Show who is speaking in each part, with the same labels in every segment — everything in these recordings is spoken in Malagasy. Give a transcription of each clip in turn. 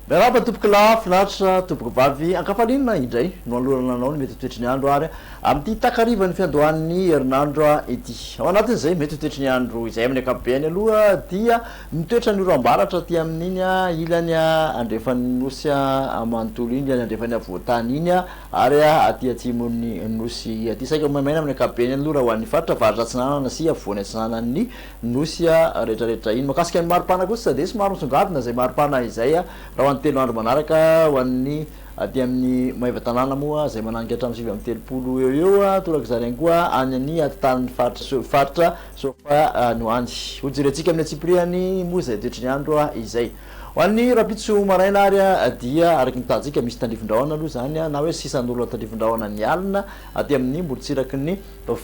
Speaker 1: Miarahaba tompoko lafinaritra tompoko vavy ankafalinina indray no alorana anao ny mety toetry ny andro ary amin'ity takariva ny fiandohan'ny herinandro ity. Ao anatin'izay mety toetry ny andro izay amin'ny ankapobeny aloha dia mitoetra ny oram-baratra aty amin'iny ilany andrefan'ny nosy manontolo iny ilany andrefan'ny avoatany iny ary aty atsimon'ny nosy aty saika maimana amin'ny ankapobeny aloha raha ho an'ny faritra varatra atsinanana sy avoany atsinanan'ny nosy rehetrarehetra iny. Makasika ny maripana kosa dia somary misongadina zay maripana izay raha telo andro manaraka ho an'ny aty amin'ny maiva tanàna moa zay manangy hatramin'ny 7 eo toraka zany koa any any atan'ny faritra sofa noany hojerentsika amin'ny atsipriany moa zay toetry ny andro izay ho an'ny rapitso maraina ary dia araky nitatsika misy tandrivindrahona aloha zany na hoe sisan'olona tandrivindrahona ny alina aty amin'ny molotsiraky ny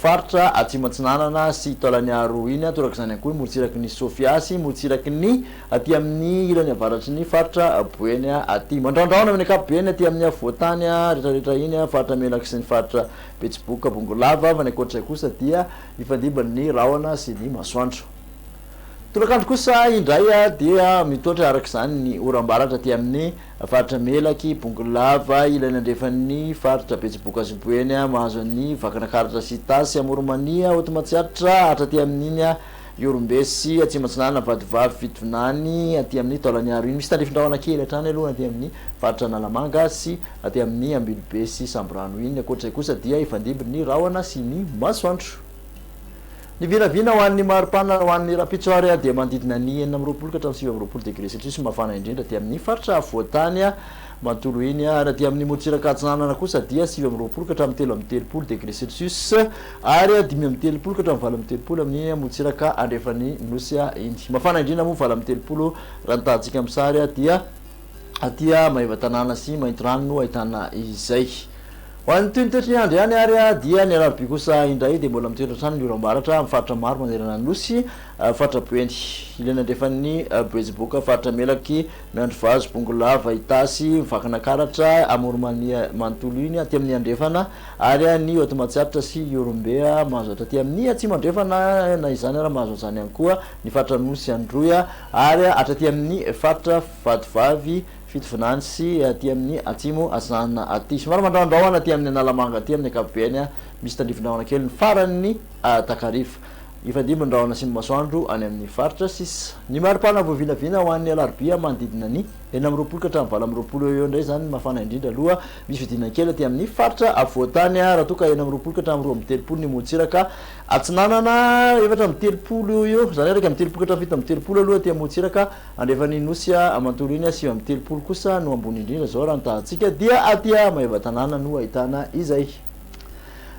Speaker 1: faritra atsimatsinanana sy taolany aro iny toraka zany koa molotsiraky ny sofiasy molotsiraky ny aty amin'ny ilany avaratry ny faritra boeny aty mandrandrahona amin'ny ankapobeny aty amin'ny avoatany rehetrarehetra iny faritra melaky sy ny faritra betsiboka bongolava fa ny ankoatray kosa dia ifandimban'ny rahona sy ny masoandro. Tolakandro kosa indray dia mitoatra araka zany ny oram-baratra aty amin'ny faritra melaky bongolava ilany andrefan'ny faritra betsiboka sy boeny mahazo ny vakana karatra sy tasy amoromania otomatsiaritra hatraty amin'iny iorombesy atsimatsinana vadivavy fitovinany aty amin'ny taolany aro iny misy tandrifindrahona kely hatrany aloha aty amin'ny faritra nalamanga sy aty amin'ny ambilobe sy samborano iny ankoatray kosa dia ifandimby rahona sy ny masoandro. Ny vinavina ho an'ny maripana ho an'ny rapitsoary dia manodidina ny 4 ka hatramin'ny 7 degré celsius mafana indrindra aty amin'ny faritra avoatany manontolo iny ary aty amin'ny molotsiraka atsinanana kosa dia 7 ka hatramin'ny 13 degré celsius ary 5 ka hatramin'ny 9 amin'ny molotsiraka andrefan'ny nosy iny mafana indrindra moa 9 raha nitatsika amin'ny sary dia aty maiva tanàna sy maintorano no ahitana izay. Ho an'ny toetry ny andro ihany ary dia ny alarobia kosa indray dia mbola mitoetra trano ny oram-baratra amin'ny faritra maro manerana ny nosy faritra boeny ilany andrefan'ny betsiboka faritra melaky miandro vazo bongolava itasy mivakana karatra amoromania manontolo iny aty amin'ny andrefana ary ny otomatsiaritra sy iorombea mahazo aty amin'ny atsimo andrefana na izany raha mahazo zany ihany koa ny faritra nosy androya ary hatraty amin'ny faritra vadivavy fitovinany sy aty amin'ny atsimo atsinanana aty somary mandrandrahona aty amin'ny analamanga aty amin'ny ankapobeny misy tandrivindrahona kely ny farany takariva ifandimbandrahona sy ny masoandro any amin'ny faritra sisa. Ny maripana voavinavina ho an'ny alarobia manodidina ny 20 ka hatramin'ny 20 eo indray zany mafana indrindra aloha misy fidinana kely aty amin'ny faritra avoatany raha toa ka 20 ka hatramin'ny 13 ny molotsiraka atsinanana efatra amin'ny 30 eo zany araka amin'ny 30 ka hatramin'ny 30 aloha aty molotsiraka andrefan'ny nosy manontolo iny 7 amin'ny 30 kosa no ambony indrindra zao raha nitahatsika dia aty maiva tanàna no ahitana izay.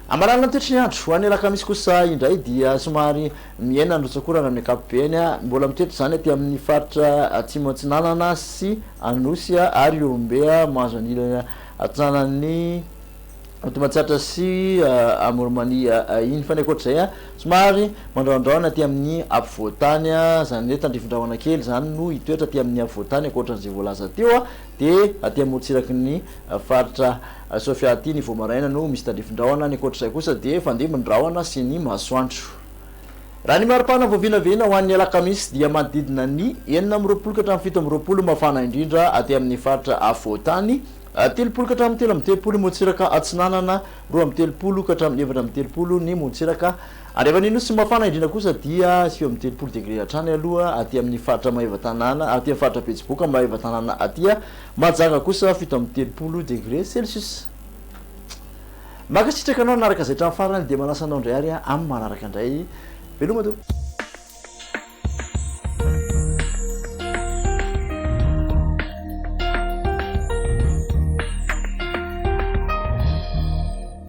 Speaker 1: Amarana toetry ny andro ho an'ny alakamisy kosa indray dia somary miaina androtsakorana amin'ny ankapobeny mbola mitoetra zany aty amin'ny faritra atsimo atsinanana sy anosy ary iorombea mahazo an'ilany atsinanan'ny otomatsiaritra sy amoromania iny fa ny ankoatrizay somary mandrandrahona aty amin'ny ampovoatany zany hoe tandrifindrahona kely zany no hitoetra aty amin'ny ampovoatany ankoatran'izay voalaza teo dia aty amolotsiraky ny faritra sofia aty ny voamaraina no misy tandrifindrahona ny ankoatrizay kosa dia fandimbandrahona sy ny masoandro. Raha ny maripana voavinavina ho an'ny alakamisy dia manodidina ny 20 ka hatramin'ny 17 mafana indrindra aty amin'ny faritra avoatany 3 ka hatramin'ny 13 molotsiraka atsinanana 2 ka hatramin'ny 4 ny molotsiraka andrefan'ny nosy mafana indrindra kosa dia 7 degré hatrany aloha aty amin'ny faritra maiva tanàna aty amin'ny faritra betsiboka maiva tanàna aty majanga kosa 7 degré celsius. Makasitraka anao naraka zay hatramin'ny farany dia manasanao indray ary amin'ny manaraka indray veloma to.